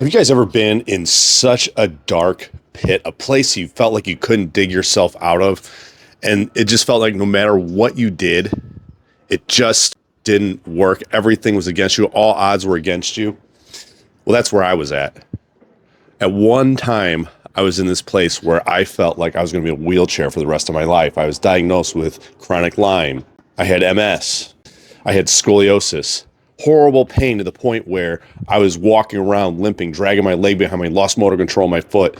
Have you guys ever been in such a dark pit, a place you felt like you couldn't dig yourself out of? And it just felt like no matter what you did, it just didn't work. Everything was against you. All odds were against you. Well, that's where I was at. At one time, I was in this place where I felt like I was going to be in a wheelchair for the rest of my life. I was diagnosed with chronic Lyme. I had MS. I had scoliosis. Horrible pain to the point where I was walking around limping, dragging my leg behind me, lost motor control of my foot.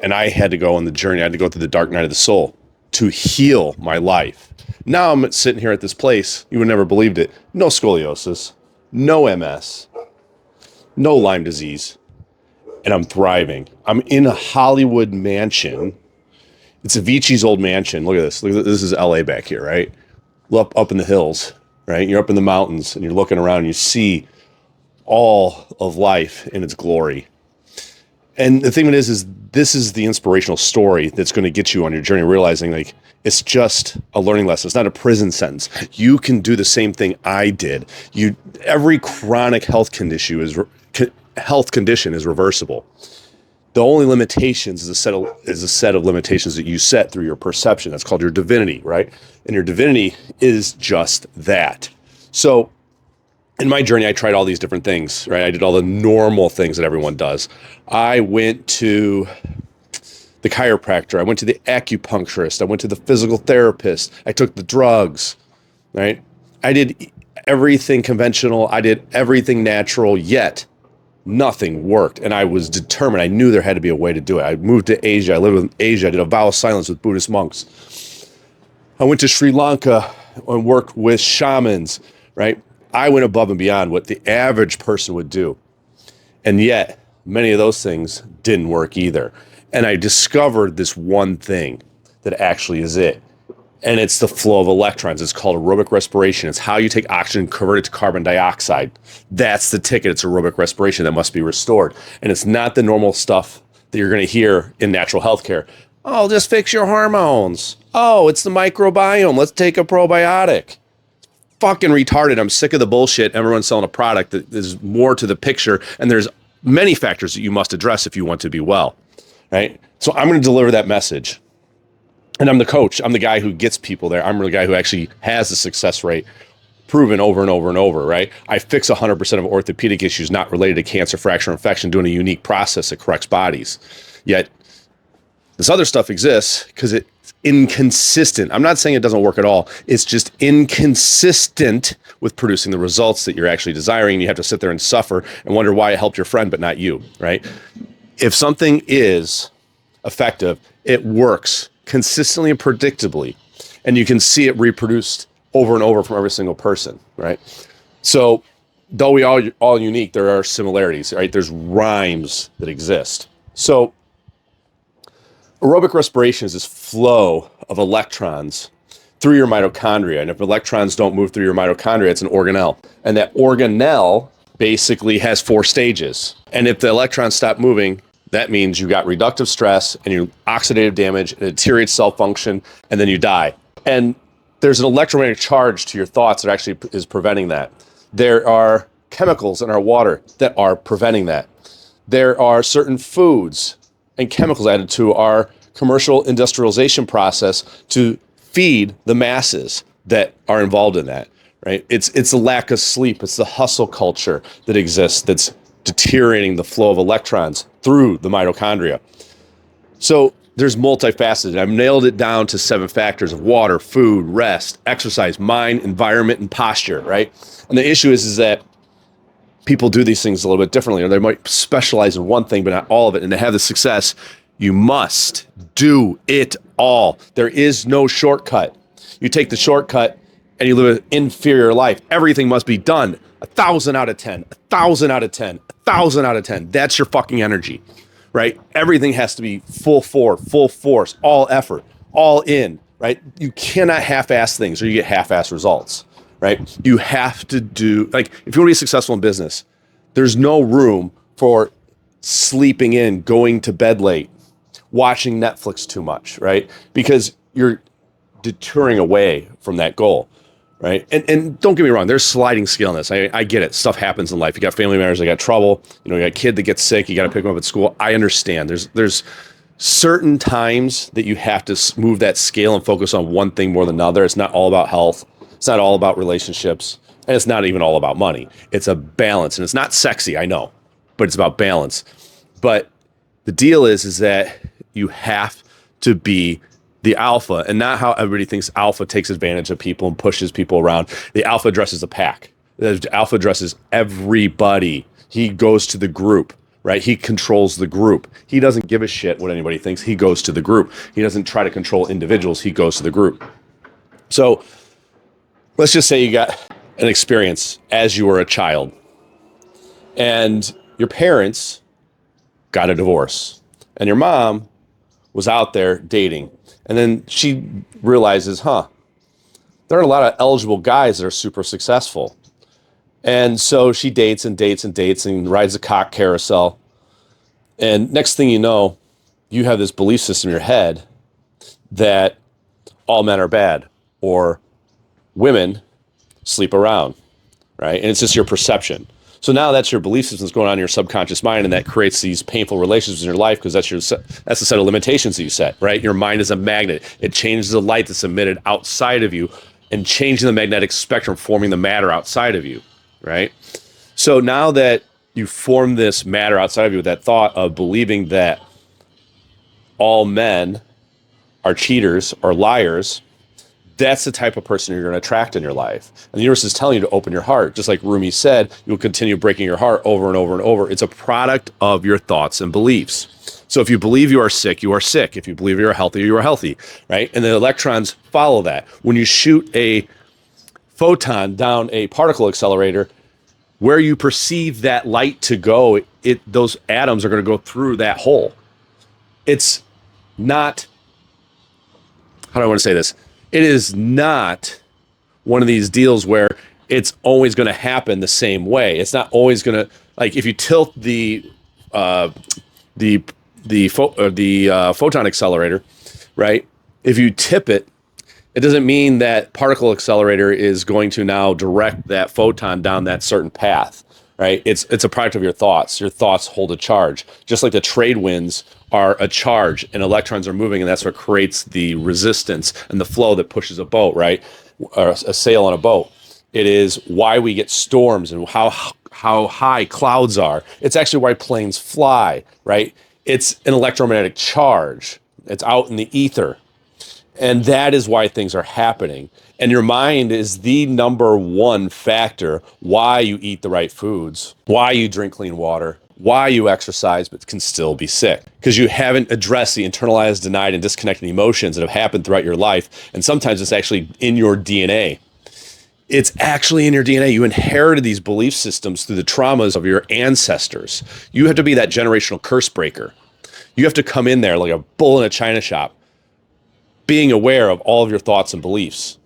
And I had to go on the journey. I had to go through the dark night of the soul to heal my life. Now I'm sitting here at this place. You would never believed it. No scoliosis, no MS, no Lyme disease. And I'm thriving. I'm in a Hollywood mansion. It's Avicii's old mansion. Look at this. This is LA back here, right? Up in the hills, right? You're up in the mountains and you're looking around and you see all of life in its glory. And the thing of it is this is the inspirational story that's going to get you on your journey, realizing like it's just a learning lesson. It's not a prison sentence. You can do the same thing I did. Every chronic health condition is reversible. The only limitations is a set of limitations that you set through your perception. That's called your divinity, right? And your divinity is just that. So in my journey, I tried all these different things, right? I did all the normal things that everyone does. I went to the chiropractor. I went to the acupuncturist. I went to the physical therapist. I took the drugs, right? I did everything conventional. I did everything natural, yet nothing worked. And I was determined. I knew there had to be a way to do it. I moved to Asia. I lived in Asia. I did a vow of silence with Buddhist monks. I went to Sri Lanka and worked with shamans, right? I went above and beyond what the average person would do. And yet, many of those things didn't work either. And I discovered this one thing that actually is it. And it's the flow of electrons. It's called aerobic respiration. It's how you take oxygen and convert it to carbon dioxide. That's the ticket. It's aerobic respiration that must be restored. And it's not the normal stuff that you're going to hear in natural healthcare. Oh, just fix your hormones. Oh, it's the microbiome. Let's take a probiotic. Fucking retarded. I'm sick of the bullshit. Everyone's selling a product that is more to the picture. And there's many factors that you must address if you want to be well, right? So I'm going to deliver that message. And I'm the coach. I'm the guy who gets people there. I'm the guy who actually has the success rate proven over and over and over, right? I fix 100% of orthopedic issues not related to cancer, fracture, infection, doing a unique process that corrects bodies. Yet this other stuff exists because it's inconsistent. I'm not saying it doesn't work at all. It's just inconsistent with producing the results that you're actually desiring. And you have to sit there and suffer and wonder why it helped your friend, but not you, right? If something is effective, it works consistently and predictably, and you can see it reproduced over and over from every single person, right? So though we all unique, there are similarities, right? There's rhymes that exist. So aerobic respiration is this flow of electrons through your mitochondria. And if electrons don't move through your mitochondria, it's an organelle. And that organelle basically has 4 stages. And if the electrons stop moving, that means you got reductive stress and you oxidative damage, it deteriorates cell function, and then you die. And there's an electromagnetic charge to your thoughts that actually is preventing that. There are chemicals in our water that are preventing that. There are certain foods and chemicals added to our commercial industrialization process to feed the masses that are involved in that, right? It's the lack of sleep. It's the hustle culture that exists that's deteriorating the flow of electrons through the mitochondria. So there's multifaceted. I've nailed it down to 7 factors of water, food, rest, exercise, mind, environment, and posture, right? And the issue is that people do these things a little bit differently, or they might specialize in one thing, but not all of it. And to have the success, you must do it all. There is no shortcut. You take the shortcut and you live an inferior life. Everything must be done 1,000 out of 10, 1,000 out of 10, 1,000 out of 10. That's your fucking energy, right? Everything has to be full force, all effort, all in, right? You cannot half-ass things or you get half-ass results, right? You have to do, like, if you want to be successful in business, there's no room for sleeping in, going to bed late, watching Netflix too much, right? Because you're deterring away from that goal. right? And don't get me wrong, there's sliding scale in this. I get it. Stuff happens in life. You got family members, they got trouble. You got a kid that gets sick. You got to pick them up at school. I understand. There's certain times that you have to move that scale and focus on one thing more than another. It's not all about health. It's not all about relationships. And it's not even all about money. It's a balance. And it's not sexy, I know, but it's about balance. But the deal is that you have to be the alpha, and not how everybody thinks alpha takes advantage of people and pushes people around. The alpha addresses the pack. The alpha addresses everybody. He goes to the group, right? He controls the group. He doesn't give a shit what anybody thinks. He goes to the group. He doesn't try to control individuals. He goes to the group. So let's just say you got an experience as you were a child and your parents got a divorce and your mom was out there dating. And then she realizes, there are a lot of eligible guys that are super successful. And so she dates and dates and dates and rides a cock carousel. And next thing you know, you have this belief system in your head that all men are bad or women sleep around, right? And it's just your perception. So now that's your belief system that's going on in your subconscious mind, and that creates these painful relationships in your life because that's the set of limitations that you set, right? Your mind is a magnet. It changes the light that's emitted outside of you and changing the magnetic spectrum, forming the matter outside of you, right? So now that you form this matter outside of you with that thought of believing that all men are cheaters or liars, that's the type of person you're going to attract in your life. And the universe is telling you to open your heart. Just like Rumi said, you'll continue breaking your heart over and over and over. It's a product of your thoughts and beliefs. So if you believe you are sick, you are sick. If you believe you are healthy, right? And the electrons follow that. When you shoot a photon down a particle accelerator, where you perceive that light to go, those atoms are going to go through that hole. It's not, how do I want to say this? It is not one of these deals where it's always going to happen the same way. It's not always going to, like, if you tilt the photon accelerator, right? If you tip it, it doesn't mean that particle accelerator is going to now direct that photon down that certain path, right? It's a product of your thoughts. Your thoughts hold a charge. Just like the trade winds are a charge and electrons are moving, and that's what creates the resistance and the flow that pushes a boat, right? Or a sail on a boat. It is why we get storms and how high clouds are. It's actually why planes fly, right? It's an electromagnetic charge. It's out in the ether. And that is why things are happening. And your mind is the number one factor why you eat the right foods, why you drink clean water, why you exercise but can still be sick. Because you haven't addressed the internalized, denied, and disconnected emotions that have happened throughout your life. And sometimes it's actually in your DNA. It's actually in your DNA. You inherited these belief systems through the traumas of your ancestors. You have to be that generational curse breaker. You have to come in there like a bull in a china shop, being aware of all of your thoughts and beliefs.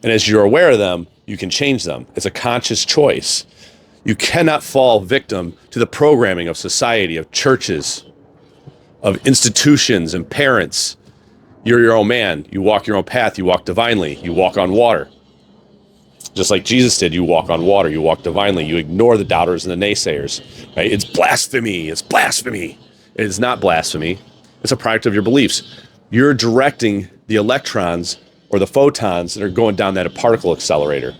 And as you're aware of them, you can change them. It's a conscious choice. You cannot fall victim to the programming of society, of churches, of institutions and parents. You're your own man. You walk your own path. You walk divinely. You walk on water. Just like Jesus did, you walk on water. You walk divinely. You ignore the doubters and the naysayers. Right? It's blasphemy. It's blasphemy. It is not blasphemy. It's a product of your beliefs. You're directing the electrons or the photons that are going down that particle accelerator.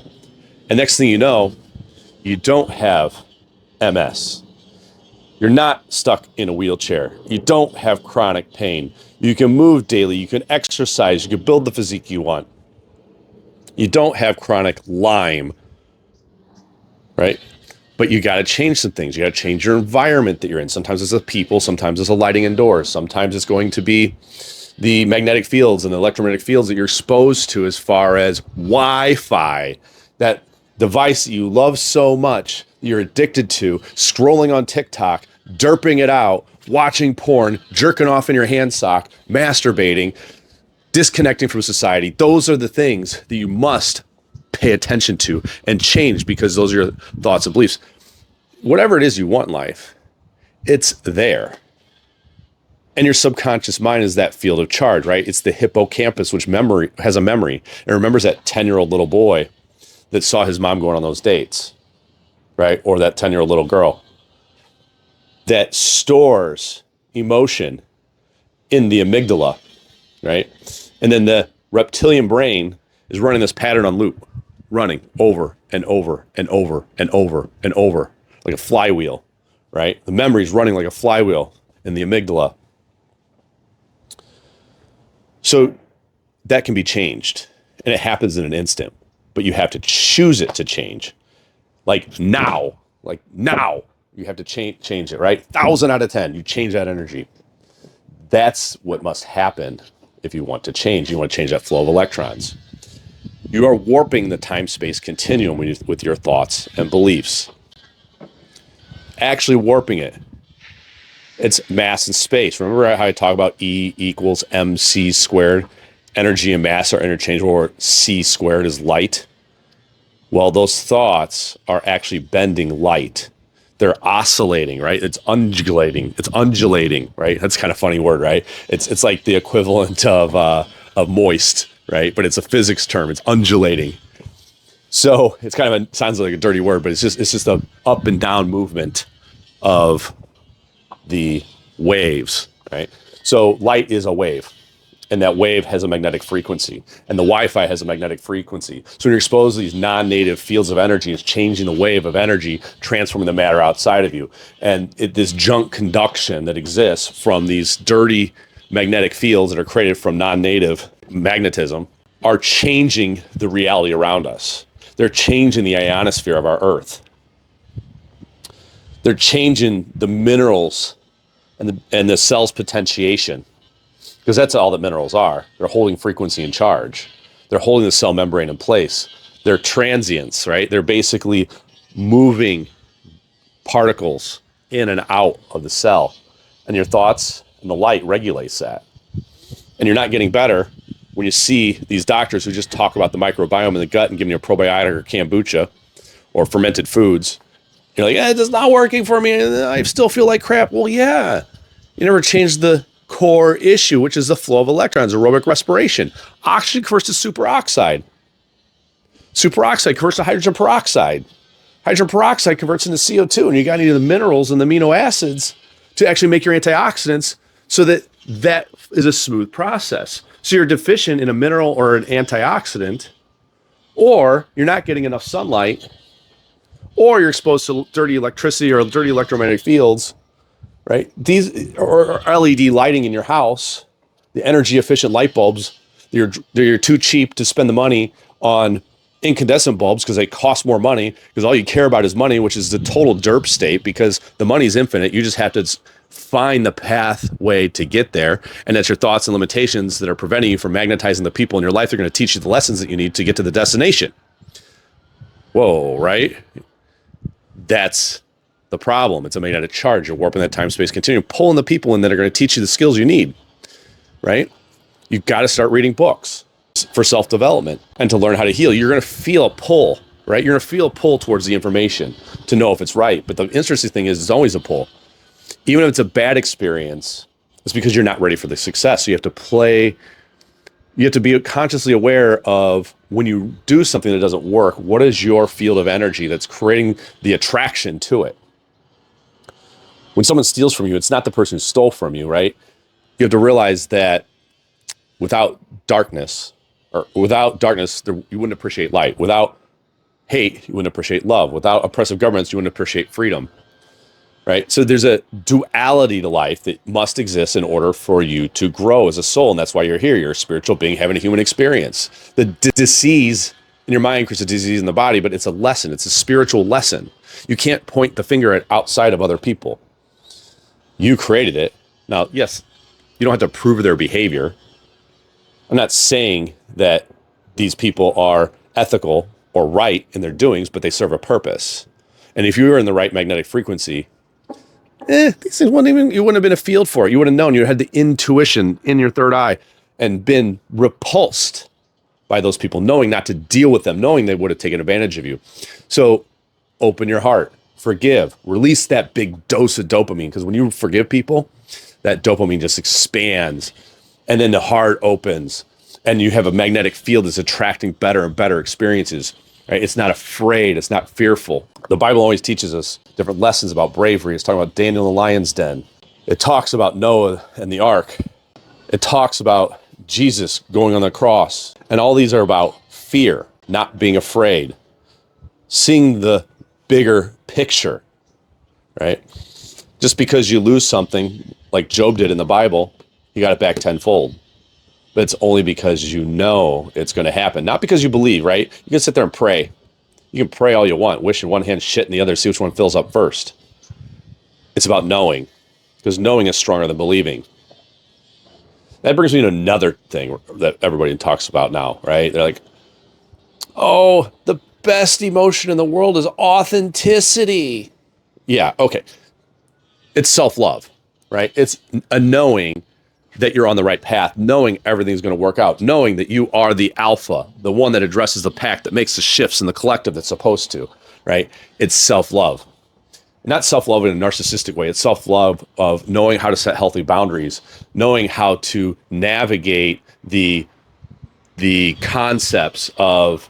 And next thing you know, you don't have MS. You're not stuck in a wheelchair. You don't have chronic pain. You can move daily. You can exercise. You can build the physique you want. You don't have chronic Lyme, right? But you got to change some things. You got to change your environment that you're in. Sometimes it's the people. Sometimes it's the lighting indoors. Sometimes it's going to be the magnetic fields and the electromagnetic fields that you're exposed to, as far as Wi-Fi, that device that you love so much, you're addicted to, scrolling on TikTok, derping it out, watching porn, jerking off in your hand sock, masturbating, disconnecting from society. Those are the things that you must pay attention to and change, because those are your thoughts and beliefs. Whatever it is you want in life, it's there. And your subconscious mind is that field of charge, right? It's the hippocampus, which has a memory. It remembers that 10-year-old little boy that saw his mom going on those dates, right? Or that 10-year-old little girl that stores emotion in the amygdala, right? And then the reptilian brain is running this pattern on loop, running over and over and over and over and over, like a flywheel, right? The memory is running like a flywheel in the amygdala. So that can be changed, and it happens in an instant, but you have to choose it to change. Like now, you have to change it, right? 1,000 out of 10, you change that energy. That's what must happen if you want to change. You want to change that flow of electrons. You are warping the time-space continuum with your thoughts and beliefs. Actually warping it. It's mass and space. Remember how I talk about E equals mc squared? Energy and mass are interchangeable, or c squared is light. Well, those thoughts are actually bending light. They're oscillating, right? It's undulating. It's undulating, right? That's kind of a funny word, right? It's like the equivalent of moist, right? But it's a physics term. It's undulating. So it's kind of sounds like a dirty word, but it's just a up and down movement of the waves, right? So light is a wave, and that wave has a magnetic frequency, and the Wi-Fi has a magnetic frequency. So when you're exposed to these non-native fields of energy, it's changing the wave of energy, transforming the matter outside of you. And this junk conduction that exists from these dirty magnetic fields that are created from non-native magnetism are changing the reality around us. They're changing the ionosphere of our Earth. They're changing the minerals and the cell's potentiation, because that's all that minerals are. They're holding frequency and charge. They're holding the cell membrane in place. They're transients, right? They're basically moving particles in and out of the cell. And your thoughts and the light regulates that. And you're not getting better when you see these doctors who just talk about the microbiome in the gut and giving you a probiotic or kombucha or fermented foods. You're like, it's not working for me. I still feel like crap. Well, yeah. You never changed the core issue, which is the flow of electrons, aerobic respiration. Oxygen converts to superoxide. Superoxide converts to hydrogen peroxide. Hydrogen peroxide converts into CO2, and you got to need the minerals and the amino acids to actually make your antioxidants so that is a smooth process. So you're deficient in a mineral or an antioxidant, or you're not getting enough sunlight, or you're exposed to dirty electricity or dirty electromagnetic fields, right? These or LED lighting in your house, the energy efficient light bulbs, you're too cheap to spend the money on incandescent bulbs because they cost more money, because all you care about is money, which is the total derp state, because the money's infinite. You just have to find the pathway to get there. And that's your thoughts and limitations that are preventing you from magnetizing the people in your life. They're going to teach you the lessons that you need to get to the destination. Whoa, right? That's the problem. It's a magnetic charge. You're warping that time-space continuum, pulling the people in that are going to teach you the skills you need, right? You've got to start reading books for self-development and to learn how to heal. You're going to feel a pull, right? You're going to feel a pull towards the information to know if it's right. But the interesting thing is, it's always a pull. Even if it's a bad experience, it's because you're not ready for the success. So you have to be consciously aware of when you do something that doesn't work, what is your field of energy that's creating the attraction to it? When someone steals from you, it's not the person who stole from you, right? You have to realize that without darkness, you wouldn't appreciate light. Without hate, you wouldn't appreciate love. Without oppressive governments, you wouldn't appreciate freedom, right? So there's a duality to life that must exist in order for you to grow as a soul, and that's why you're here. You're a spiritual being having a human experience. The disease in your mind creates a disease in the body, but it's a lesson. It's a spiritual lesson. You can't point the finger at outside of other people. You created it. Now, yes, you don't have to approve of their behavior. I'm not saying that these people are ethical or right in their doings, but they serve a purpose. And if you were in the right magnetic frequency, these things you wouldn't have been a field for it. You would have known. You had the intuition in your third eye and been repulsed by those people, knowing not to deal with them, knowing they would have taken advantage of you. So open your heart, forgive, release that big dose of dopamine, because when you forgive people, that dopamine just expands, and then the heart opens, and you have a magnetic field that's attracting better and better experiences. right? It's not afraid. It's not fearful. The Bible always teaches us different lessons about bravery. It's talking about Daniel in the lion's den. It talks about Noah and the ark. It talks about Jesus going on the cross. And all these are about fear, not being afraid, seeing the bigger picture, right? Just because you lose something like Job did in the Bible, he got it back tenfold. But it's only because you know it's going to happen, not because you believe, right? You can sit there and pray. You can pray all you want, wish in one hand, shit in the other, see which one fills up first. It's about knowing, because knowing is stronger than believing. That brings me to another thing that everybody talks about now, right? They're like, oh, the best emotion in the world is authenticity. Yeah, okay. It's self-love, right? It's a knowing that you're on the right path, knowing everything's going to work out, knowing that you are the alpha, the one that addresses the pack, that makes the shifts in the collective that's supposed to, right? It's self-love. Not self-love in a narcissistic way. It's self-love of knowing how to set healthy boundaries, knowing how to navigate the concepts of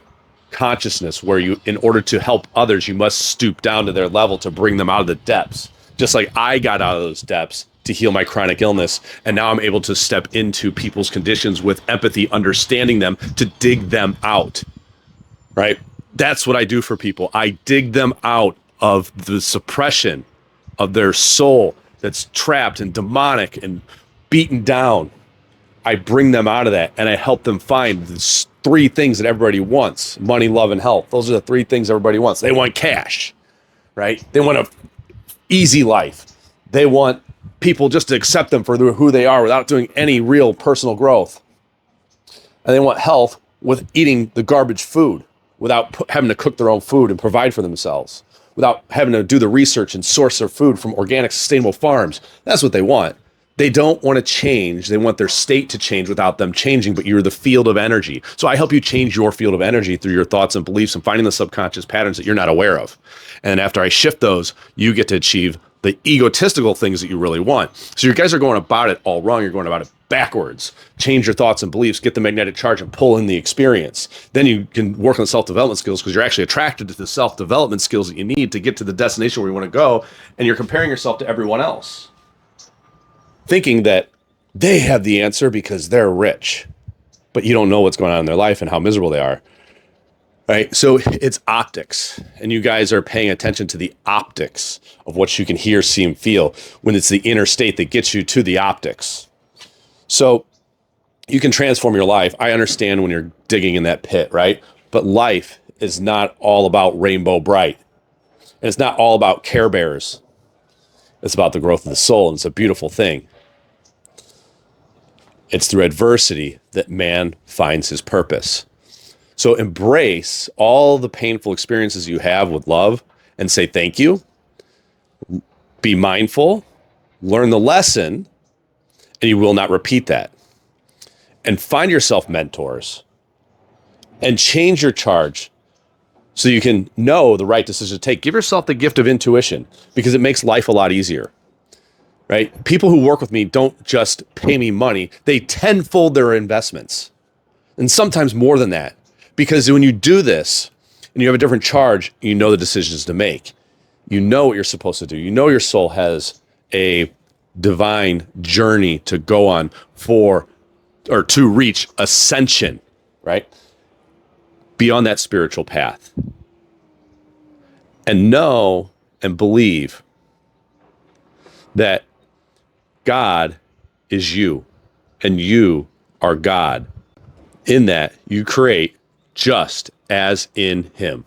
consciousness where you, in order to help others, you must stoop down to their level to bring them out of the depths. Just like I got out of those depths to heal my chronic illness. And now I'm able to step into people's conditions with empathy, understanding them, to dig them out, right? That's what I do for people. I dig them out of the suppression of their soul that's trapped and demonic and beaten down. I bring them out of that and I help them find the three things that everybody wants: money, love, and health. Those are the three things everybody wants. They want cash, right? They want an easy life. They want people just to accept them for who they are without doing any real personal growth. And they want health with eating the garbage food without having to cook their own food and provide for themselves, without having to do the research and source their food from organic, sustainable farms. That's what they want. They don't want to change. They want their state to change without them changing, but you're the field of energy. So I help you change your field of energy through your thoughts and beliefs and finding the subconscious patterns that you're not aware of. And after I shift those, you get to achieve the egotistical things that you really want. So you guys are going about it all wrong. You're going about it backwards. Change your thoughts and beliefs, get the magnetic charge and pull in the experience. Then you can work on self-development skills because you're actually attracted to the self-development skills that you need to get to the destination where you want to go. And you're comparing yourself to everyone else, thinking that they have the answer because they're rich, but you don't know what's going on in their life and how miserable they are. Right? So it's optics, and you guys are paying attention to the optics of what you can hear, see, and feel when it's the inner state that gets you to the optics. So you can transform your life. I understand when you're digging in that pit, right? But life is not all about rainbow bright. And it's not all about Care Bears. It's about the growth of the soul, and it's a beautiful thing. It's through adversity that man finds his purpose. So embrace all the painful experiences you have with love and say thank you. Be mindful, learn the lesson, and you will not repeat that. And find yourself mentors and change your charge so you can know the right decision to take. Give yourself the gift of intuition because it makes life a lot easier, right? People who work with me don't just pay me money. They tenfold their investments, and sometimes more than that. Because when you do this and you have a different charge, you know the decisions to make. You know what you're supposed to do. You know your soul has a divine journey to go on for, or to reach ascension, right? Beyond that spiritual path. And know and believe that God is you and you are God. In that you create just as in him.